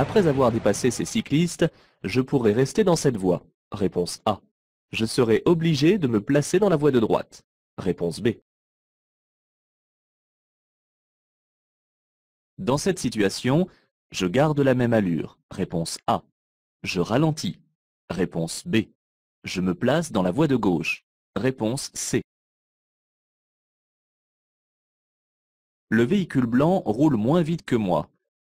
Après avoir dépassé ces cyclistes, je pourrais rester dans cette voie. Réponse A. Je serai obligé de me placer dans la voie de droite. Réponse B. Dans cette situation, je garde la même allure. Réponse A. Je ralentis. Réponse B. Je me place dans la voie de gauche. Réponse C. Le véhicule blanc roule moins vite que moi.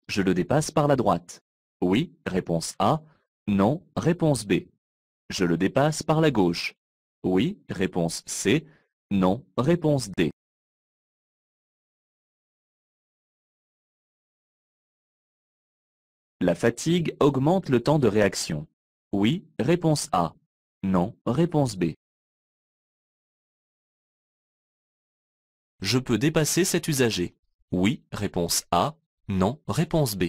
Je le dépasse par la droite. Oui, réponse A. Non, réponse B. Je le dépasse par la gauche. Oui, réponse C. Non, réponse D. La fatigue augmente le temps de réaction. Oui, réponse A. Non, réponse B. Je peux dépasser cet usager. Oui, réponse A. Non, réponse B.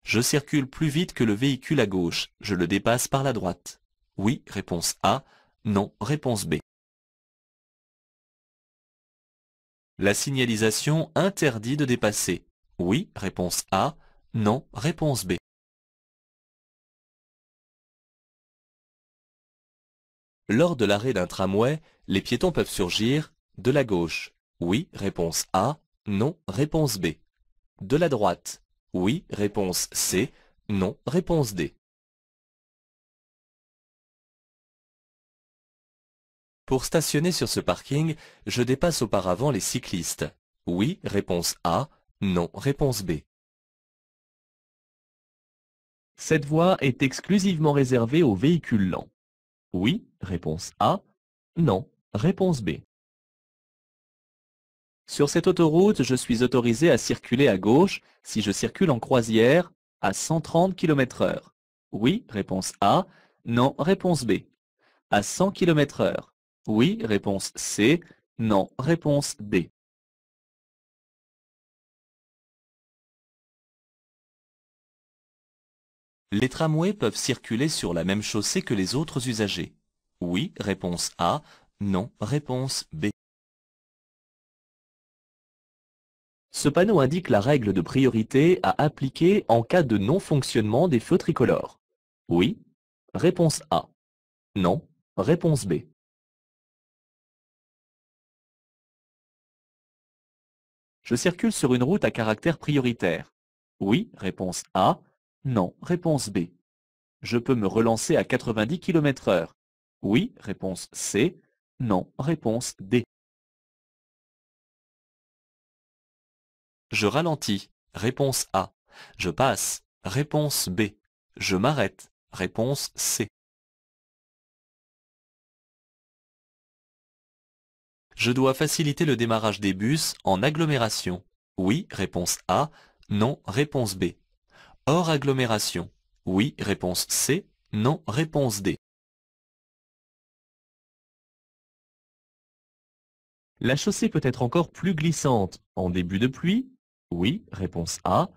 Je circule plus vite que le véhicule à gauche. Je le dépasse par la droite. Oui, réponse A. Non, réponse B. La signalisation interdit de dépasser. Oui, réponse A. Non, réponse B. Lors de l'arrêt d'un tramway, les piétons peuvent surgir de la gauche. Oui, réponse A. Non, réponse B. De la droite. Oui, réponse C. Non, réponse D. Pour stationner sur ce parking, je dépasse auparavant les cyclistes. Oui, réponse A. Non, réponse B. Cette voie est exclusivement réservée aux véhicules lents. Oui, réponse A. Non, réponse B. Sur cette autoroute, je suis autorisé à circuler à gauche si je circule en croisière à 130 km/h. Oui, réponse A. Non, réponse B. À 100 km/h. Oui, réponse C. Non, réponse D. Les tramways peuvent circuler sur la même chaussée que les autres usagers. Oui, réponse A. Non, réponse B. Ce panneau indique la règle de priorité à appliquer en cas de non-fonctionnement des feux tricolores. Oui, réponse A. Non, réponse B. Je circule sur une route à caractère prioritaire. Oui, réponse A. Non, réponse B. Je peux me relancer à 90 km/h. Oui, réponse C. Non, réponse D. Je ralentis. Réponse A. Je passe. Réponse B. Je m'arrête. Réponse C. Je dois faciliter le démarrage des bus en agglomération. Oui, réponse A. Non, réponse B. Hors agglomération. Oui, réponse C. Non, réponse D. La chaussée peut être encore plus glissante en début de pluie. Oui, réponse A.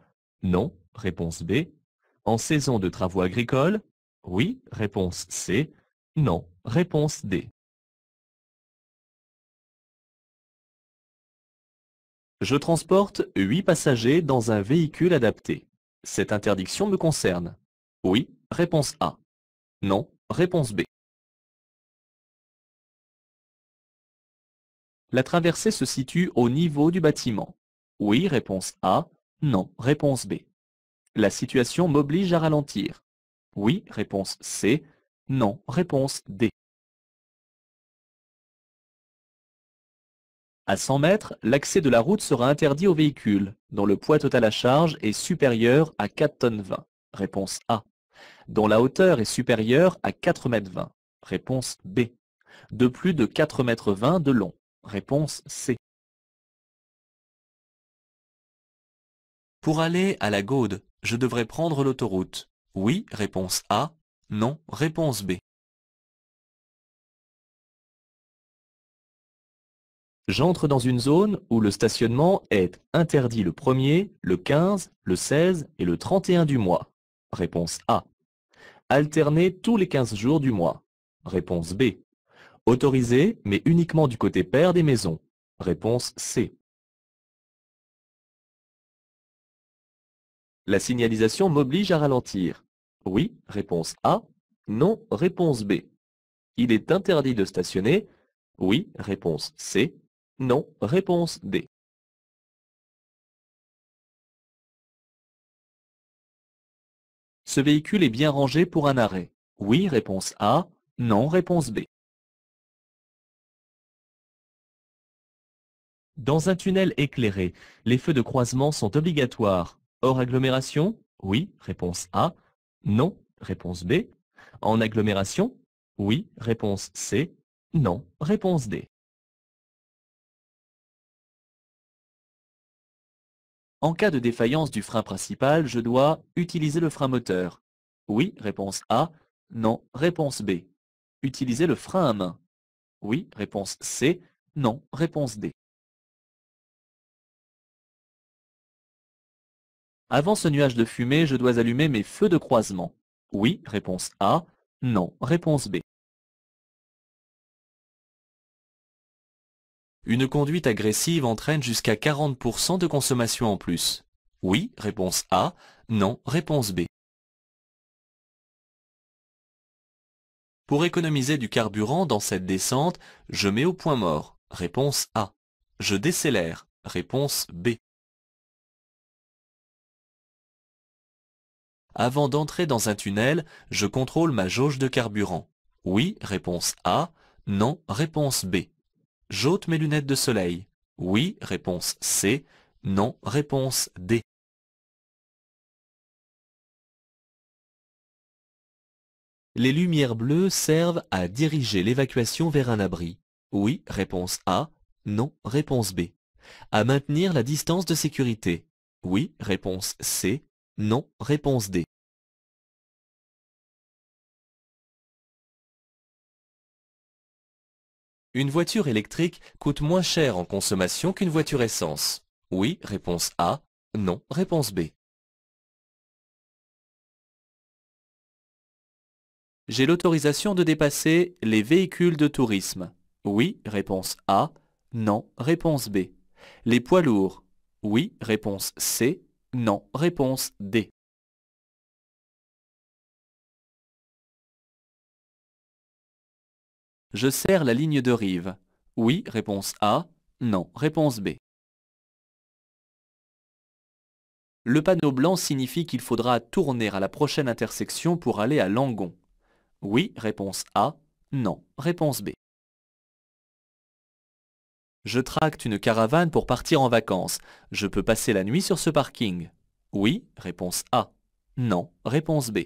Non, réponse B. En saison de travaux agricoles. Oui, réponse C. Non, réponse D. Je transporte 8 passagers dans un véhicule adapté. Cette interdiction me concerne. Oui, réponse A. Non, réponse B. La traversée se situe au niveau du bâtiment. Oui, réponse A. Non, réponse B. La situation m'oblige à ralentir. Oui, réponse C. Non, réponse D. À 100 mètres, l'accès de la route sera interdit aux véhicules dont le poids total à charge est supérieur à 4 tonnes 20. Réponse A. Dont la hauteur est supérieure à 4 mètres 20. Réponse B. De plus de 4 mètres 20 de long. Réponse C. Pour aller à la Gaude, je devrais prendre l'autoroute. Oui, réponse A. Non, réponse B. J'entre dans une zone où le stationnement est interdit le 1er, le 15, le 16 et le 31 du mois. Réponse A. Alterné tous les 15 jours du mois. Réponse B. Autorisé, mais uniquement du côté pair des maisons. Réponse C. La signalisation m'oblige à ralentir. Oui, réponse A. Non, réponse B. Il est interdit de stationner. Oui, réponse C. Non, réponse D. Ce véhicule est bien rangé pour un arrêt. Oui, réponse A. Non, réponse B. Dans un tunnel éclairé, les feux de croisement sont obligatoires. Hors agglomération? Oui, réponse A. Non, réponse B. En agglomération? Oui, réponse C. Non, réponse D. En cas de défaillance du frein principal, je dois utiliser le frein moteur. Oui, réponse A. Non, réponse B. Utiliser le frein à main. Oui, réponse C. Non, réponse D. Avant ce nuage de fumée, je dois allumer mes feux de croisement. Oui, réponse A. Non, réponse B. Une conduite agressive entraîne jusqu'à 40% de consommation en plus. Oui, réponse A. Non, réponse B. Pour économiser du carburant dans cette descente, je mets au point mort. Réponse A. Je décélère. Réponse B. Avant d'entrer dans un tunnel, je contrôle ma jauge de carburant. Oui, réponse A. Non, réponse B. J'ôte mes lunettes de soleil. Oui, réponse C. Non, réponse D. Les lumières bleues servent à diriger l'évacuation vers un abri. Oui, réponse A. Non, réponse B. À maintenir la distance de sécurité. Oui, réponse C. Non, réponse D. Une voiture électrique coûte moins cher en consommation qu'une voiture essence. Oui, réponse A. Non, réponse B. J'ai l'autorisation de dépasser les véhicules de tourisme. Oui, réponse A. Non, réponse B. Les poids lourds. Oui, réponse C. Non, réponse D. Je serre la ligne de rive. Oui, réponse A. Non, réponse B. Le panneau blanc signifie qu'il faudra tourner à la prochaine intersection pour aller à Langon. Oui, réponse A. Non, réponse B. Je tracte une caravane pour partir en vacances. Je peux passer la nuit sur ce parking. Oui, réponse A. Non, réponse B.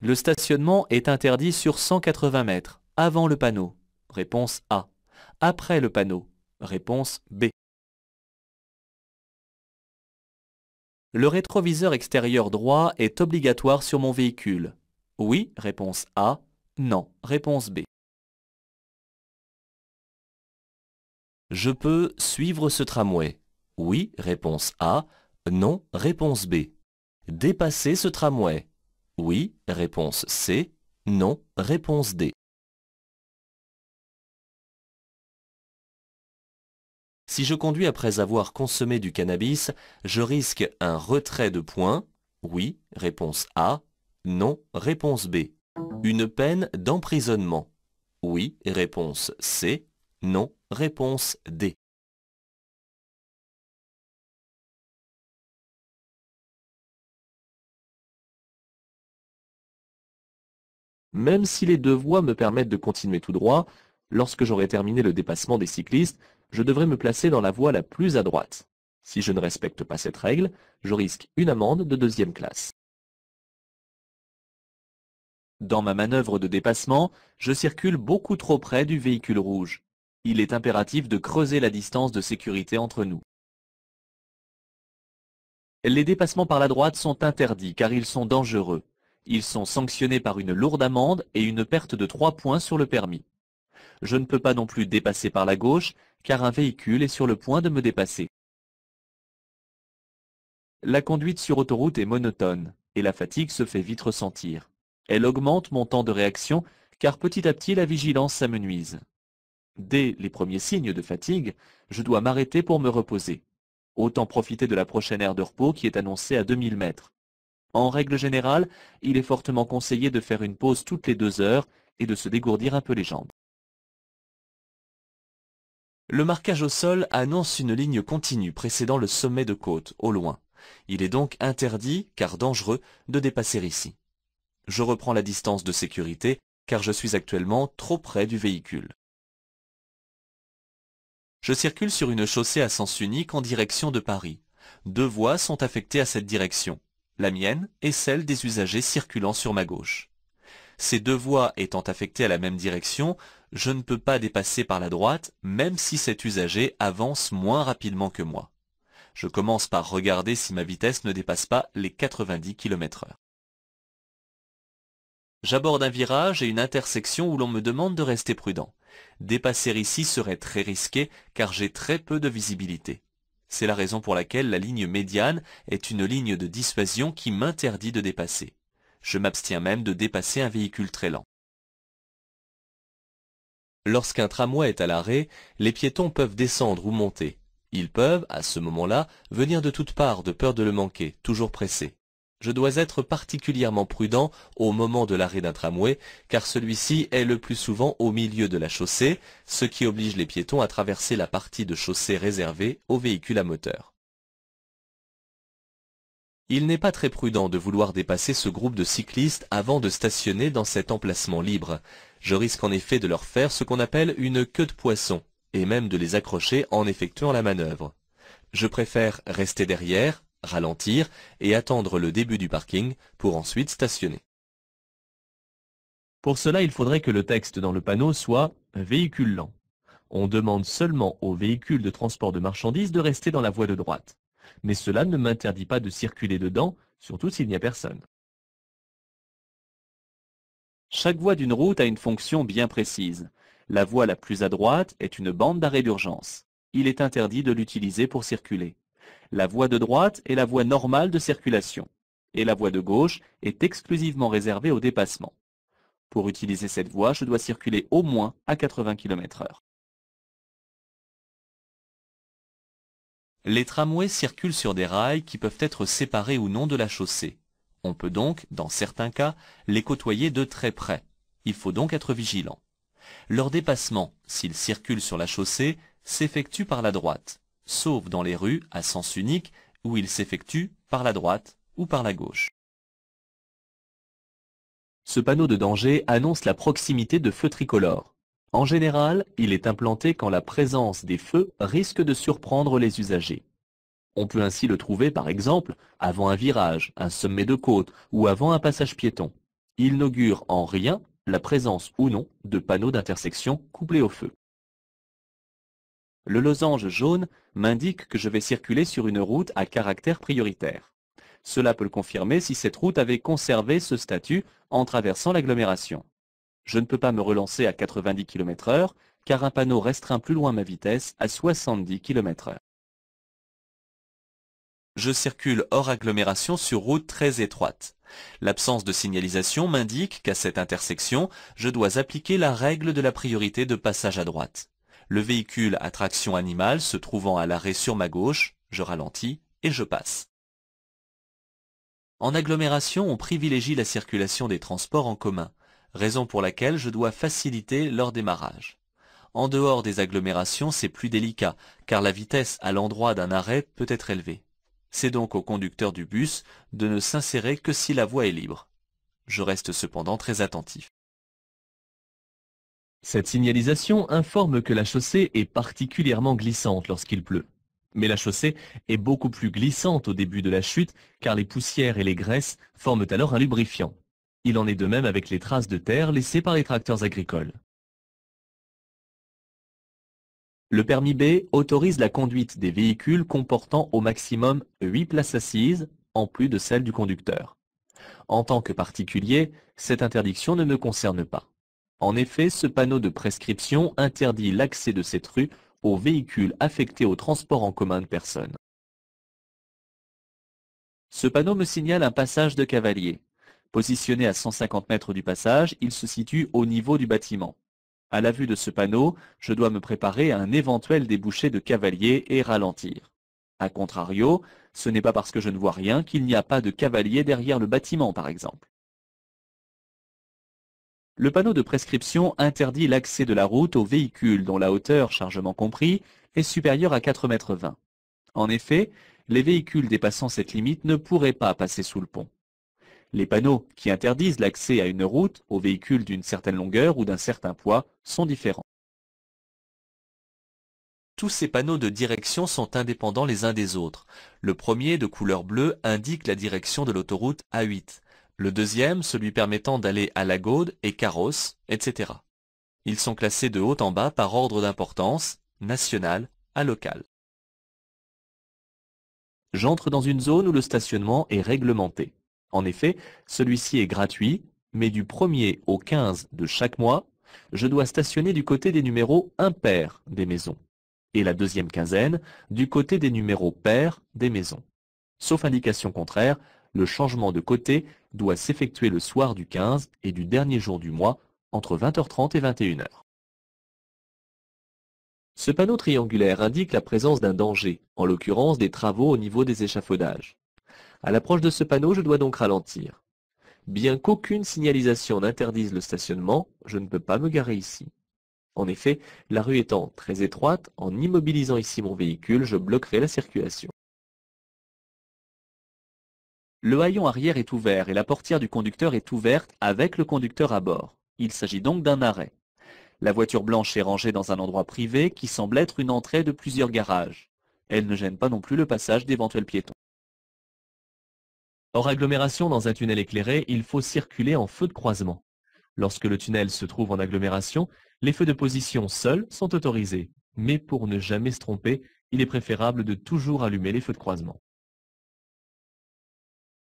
Le stationnement est interdit sur 180 mètres, avant le panneau. Réponse A. Après le panneau. Réponse B. Le rétroviseur extérieur droit est obligatoire sur mon véhicule. Oui, réponse A. Non, réponse B. Je peux suivre ce tramway. Oui, réponse A. Non, réponse B. Dépasser ce tramway. Oui, réponse C. Non, réponse D. Si je conduis après avoir consommé du cannabis, je risque un retrait de points. Oui, réponse A. Non, réponse B. Une peine d'emprisonnement. Oui, réponse C. Non, réponse D. Même si les deux voies me permettent de continuer tout droit, lorsque j'aurai terminé le dépassement des cyclistes, je devrais me placer dans la voie la plus à droite. Si je ne respecte pas cette règle, je risque une amende de deuxième classe. Dans ma manœuvre de dépassement, je circule beaucoup trop près du véhicule rouge. Il est impératif de creuser la distance de sécurité entre nous. Les dépassements par la droite sont interdits car ils sont dangereux. Ils sont sanctionnés par une lourde amende et une perte de 3 points sur le permis. Je ne peux pas non plus dépasser par la gauche car un véhicule est sur le point de me dépasser. La conduite sur autoroute est monotone et la fatigue se fait vite ressentir. Elle augmente mon temps de réaction car petit à petit la vigilance s'amenuise. Dès les premiers signes de fatigue, je dois m'arrêter pour me reposer. Autant profiter de la prochaine aire de repos qui est annoncée à 2000 mètres. En règle générale, il est fortement conseillé de faire une pause toutes les 2 heures et de se dégourdir un peu les jambes. Le marquage au sol annonce une ligne continue précédant le sommet de côte, au loin. Il est donc interdit, car dangereux, de dépasser ici. Je reprends la distance de sécurité, car je suis actuellement trop près du véhicule. Je circule sur une chaussée à sens unique en direction de Paris. 2 voies sont affectées à cette direction, la mienne et celle des usagers circulant sur ma gauche. Ces 2 voies étant affectées à la même direction, je ne peux pas dépasser par la droite, même si cet usager avance moins rapidement que moi. Je commence par regarder si ma vitesse ne dépasse pas les 90 km/h. J'aborde un virage et une intersection où l'on me demande de rester prudent. Dépasser ici serait très risqué car j'ai très peu de visibilité. C'est la raison pour laquelle la ligne médiane est une ligne de dissuasion qui m'interdit de dépasser. Je m'abstiens même de dépasser un véhicule très lent. Lorsqu'un tramway est à l'arrêt, les piétons peuvent descendre ou monter. Ils peuvent, à ce moment-là, venir de toutes parts de peur de le manquer, toujours pressés. Je dois être particulièrement prudent au moment de l'arrêt d'un tramway, car celui-ci est le plus souvent au milieu de la chaussée, ce qui oblige les piétons à traverser la partie de chaussée réservée aux véhicules à moteur. Il n'est pas très prudent de vouloir dépasser ce groupe de cyclistes avant de stationner dans cet emplacement libre. Je risque en effet de leur faire ce qu'on appelle une queue de poisson, et même de les accrocher en effectuant la manœuvre. Je préfère rester derrière, ralentir et attendre le début du parking pour ensuite stationner. Pour cela, il faudrait que le texte dans le panneau soit « véhicule lent ». On demande seulement aux véhicules de transport de marchandises de rester dans la voie de droite. Mais cela ne m'interdit pas de circuler dedans, surtout s'il n'y a personne. Chaque voie d'une route a une fonction bien précise. La voie la plus à droite est une bande d'arrêt d'urgence. Il est interdit de l'utiliser pour circuler. La voie de droite est la voie normale de circulation, et la voie de gauche est exclusivement réservée au dépassement. Pour utiliser cette voie, je dois circuler au moins à 80 km/h. Les tramways circulent sur des rails qui peuvent être séparés ou non de la chaussée. On peut donc, dans certains cas, les côtoyer de très près. Il faut donc être vigilant. Leur dépassement, s'ils circulent sur la chaussée, s'effectue par la droite, sauf dans les rues à sens unique où il s'effectue par la droite ou par la gauche. Ce panneau de danger annonce la proximité de feux tricolores. En général, il est implanté quand la présence des feux risque de surprendre les usagers. On peut ainsi le trouver par exemple avant un virage, un sommet de côte ou avant un passage piéton. Il n'augure en rien la présence ou non de panneaux d'intersection couplés au feu. Le losange jaune m'indique que je vais circuler sur une route à caractère prioritaire. Cela peut le confirmer si cette route avait conservé ce statut en traversant l'agglomération. Je ne peux pas me relancer à 90 km/h car un panneau restreint plus loin ma vitesse à 70 km/h. Je circule hors agglomération sur route très étroite. L'absence de signalisation m'indique qu'à cette intersection, je dois appliquer la règle de la priorité de passage à droite. Le véhicule à traction animale se trouvant à l'arrêt sur ma gauche, je ralentis et je passe. En agglomération, on privilégie la circulation des transports en commun, raison pour laquelle je dois faciliter leur démarrage. En dehors des agglomérations, c'est plus délicat, car la vitesse à l'endroit d'un arrêt peut être élevée. C'est donc au conducteur du bus de ne s'insérer que si la voie est libre. Je reste cependant très attentif. Cette signalisation informe que la chaussée est particulièrement glissante lorsqu'il pleut. Mais la chaussée est beaucoup plus glissante au début de la chute car les poussières et les graisses forment alors un lubrifiant. Il en est de même avec les traces de terre laissées par les tracteurs agricoles. Le permis B autorise la conduite des véhicules comportant au maximum 8 places assises, en plus de celle du conducteur. En tant que particulier, cette interdiction ne me concerne pas. En effet, ce panneau de prescription interdit l'accès de cette rue aux véhicules affectés au transport en commun de personnes. Ce panneau me signale un passage de cavalier. Positionné à 150 mètres du passage, il se situe au niveau du bâtiment. À la vue de ce panneau, je dois me préparer à un éventuel débouché de cavalier et ralentir. A contrario, ce n'est pas parce que je ne vois rien qu'il n'y a pas de cavalier derrière le bâtiment, par exemple. Le panneau de prescription interdit l'accès de la route aux véhicules dont la hauteur, chargement compris, est supérieure à 4,20 m. En effet, les véhicules dépassant cette limite ne pourraient pas passer sous le pont. Les panneaux qui interdisent l'accès à une route aux véhicules d'une certaine longueur ou d'un certain poids sont différents. Tous ces panneaux de direction sont indépendants les uns des autres. Le premier, de couleur bleue, indique la direction de l'autoroute A8. Le deuxième, celui permettant d'aller à Lagode et Carros, etc. Ils sont classés de haut en bas par ordre d'importance, national à local. J'entre dans une zone où le stationnement est réglementé. En effet, celui-ci est gratuit, mais du 1er au 15 de chaque mois, je dois stationner du côté des numéros impairs des maisons, et la deuxième quinzaine du côté des numéros pairs des maisons. Sauf indication contraire, le changement de côté doit s'effectuer le soir du 15 et du dernier jour du mois, entre 20h30 et 21h. Ce panneau triangulaire indique la présence d'un danger, en l'occurrence des travaux au niveau des échafaudages. À l'approche de ce panneau, je dois donc ralentir. Bien qu'aucune signalisation n'interdise le stationnement, je ne peux pas me garer ici. En effet, la rue étant très étroite, en immobilisant ici mon véhicule, je bloquerai la circulation. Le haillon arrière est ouvert et la portière du conducteur est ouverte avec le conducteur à bord. Il s'agit donc d'un arrêt. La voiture blanche est rangée dans un endroit privé qui semble être une entrée de plusieurs garages. Elle ne gêne pas non plus le passage d'éventuels piétons. Hors agglomération, dans un tunnel éclairé, il faut circuler en feu de croisement. Lorsque le tunnel se trouve en agglomération, les feux de position seuls sont autorisés. Mais pour ne jamais se tromper, il est préférable de toujours allumer les feux de croisement.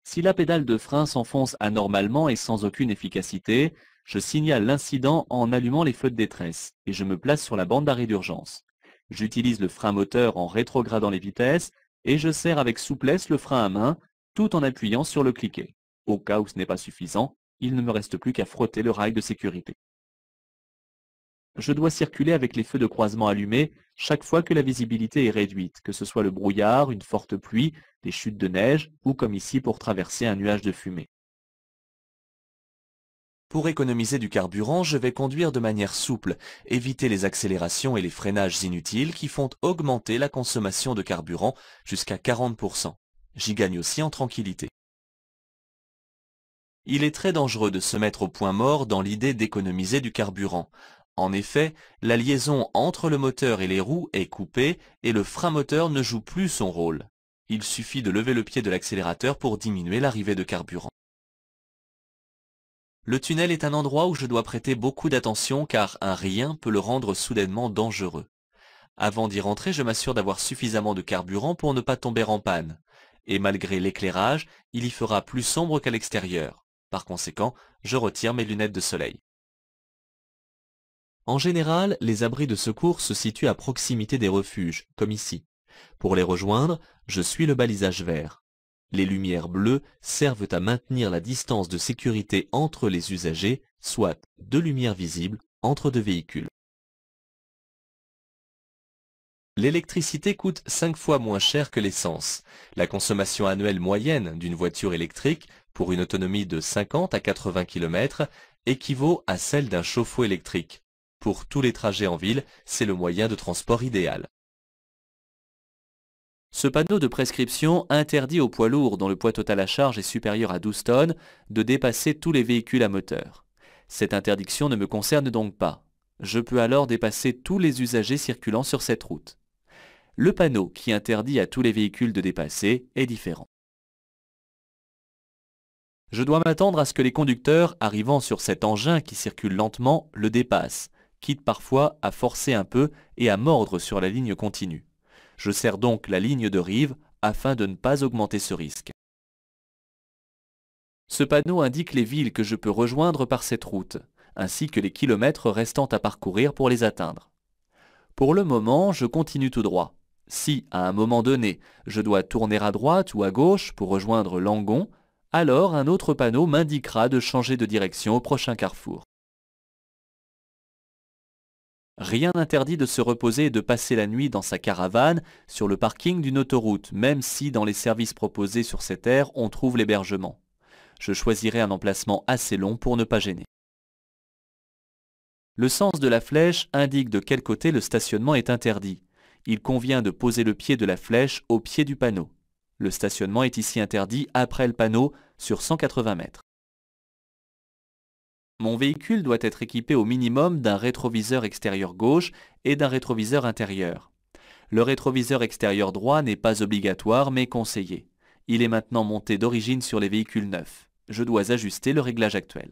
Si la pédale de frein s'enfonce anormalement et sans aucune efficacité, je signale l'incident en allumant les feux de détresse et je me place sur la bande d'arrêt d'urgence. J'utilise le frein moteur en rétrogradant les vitesses et je serre avec souplesse le frein à main tout en appuyant sur le cliquet. Au cas où ce n'est pas suffisant, il ne me reste plus qu'à frotter le rail de sécurité. Je dois circuler avec les feux de croisement allumés chaque fois que la visibilité est réduite, que ce soit le brouillard, une forte pluie, des chutes de neige ou comme ici pour traverser un nuage de fumée. Pour économiser du carburant, je vais conduire de manière souple, éviter les accélérations et les freinages inutiles qui font augmenter la consommation de carburant jusqu'à 40%. J'y gagne aussi en tranquillité. Il est très dangereux de se mettre au point mort dans l'idée d'économiser du carburant. En effet, la liaison entre le moteur et les roues est coupée et le frein moteur ne joue plus son rôle. Il suffit de lever le pied de l'accélérateur pour diminuer l'arrivée de carburant. Le tunnel est un endroit où je dois prêter beaucoup d'attention car un rien peut le rendre soudainement dangereux. Avant d'y rentrer, je m'assure d'avoir suffisamment de carburant pour ne pas tomber en panne. Et malgré l'éclairage, il y fera plus sombre qu'à l'extérieur. Par conséquent, je retire mes lunettes de soleil. En général, les abris de secours se situent à proximité des refuges, comme ici. Pour les rejoindre, je suis le balisage vert. Les lumières bleues servent à maintenir la distance de sécurité entre les usagers, soit deux lumières visibles entre deux véhicules. L'électricité coûte 5 fois moins cher que l'essence. La consommation annuelle moyenne d'une voiture électrique, pour une autonomie de 50 à 80 km, équivaut à celle d'un chauffe-eau électrique. Pour tous les trajets en ville, c'est le moyen de transport idéal. Ce panneau de prescription interdit aux poids lourds dont le poids total à charge est supérieur à 12 tonnes de dépasser tous les véhicules à moteur. Cette interdiction ne me concerne donc pas. Je peux alors dépasser tous les usagers circulant sur cette route. Le panneau qui interdit à tous les véhicules de dépasser est différent. Je dois m'attendre à ce que les conducteurs arrivant sur cet engin qui circule lentement le dépassent, quitte parfois à forcer un peu et à mordre sur la ligne continue. Je serre donc la ligne de rive afin de ne pas augmenter ce risque. Ce panneau indique les villes que je peux rejoindre par cette route, ainsi que les kilomètres restants à parcourir pour les atteindre. Pour le moment, je continue tout droit. Si, à un moment donné, je dois tourner à droite ou à gauche pour rejoindre Langon, alors un autre panneau m'indiquera de changer de direction au prochain carrefour. Rien n'interdit de se reposer et de passer la nuit dans sa caravane sur le parking d'une autoroute, même si dans les services proposés sur cette aire on trouve l'hébergement. Je choisirai un emplacement assez long pour ne pas gêner. Le sens de la flèche indique de quel côté le stationnement est interdit. Il convient de poser le pied de la flèche au pied du panneau. Le stationnement est ici interdit après le panneau sur 180 mètres. Mon véhicule doit être équipé au minimum d'un rétroviseur extérieur gauche et d'un rétroviseur intérieur. Le rétroviseur extérieur droit n'est pas obligatoire mais conseillé. Il est maintenant monté d'origine sur les véhicules neufs. Je dois ajuster le réglage actuel.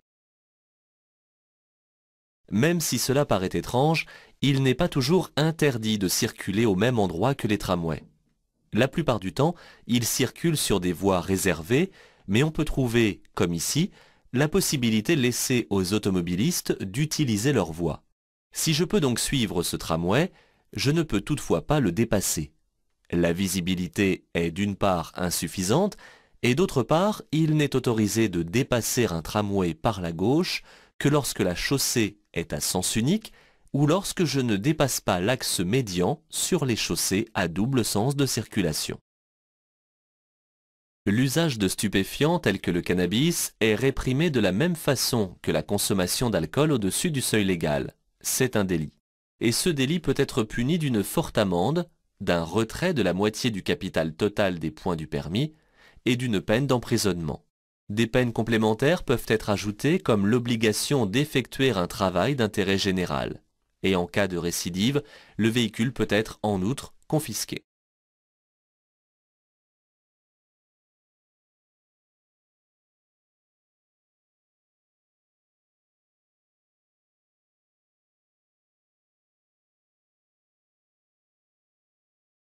Même si cela paraît étrange, il n'est pas toujours interdit de circuler au même endroit que les tramways. La plupart du temps, ils circulent sur des voies réservées, mais on peut trouver, comme ici, la possibilité laissée aux automobilistes d'utiliser leur voie. Si je peux donc suivre ce tramway, je ne peux toutefois pas le dépasser. La visibilité est d'une part insuffisante, et d'autre part, il n'est autorisé de dépasser un tramway par la gauche que lorsque la chaussée est à sens unique ou lorsque je ne dépasse pas l'axe médian sur les chaussées à double sens de circulation. L'usage de stupéfiants tels que le cannabis est réprimé de la même façon que la consommation d'alcool au-dessus du seuil légal. C'est un délit. Et ce délit peut être puni d'une forte amende, d'un retrait de la moitié du capital total des points du permis et d'une peine d'emprisonnement. Des peines complémentaires peuvent être ajoutées comme l'obligation d'effectuer un travail d'intérêt général. Et en cas de récidive, le véhicule peut être en outre confisqué.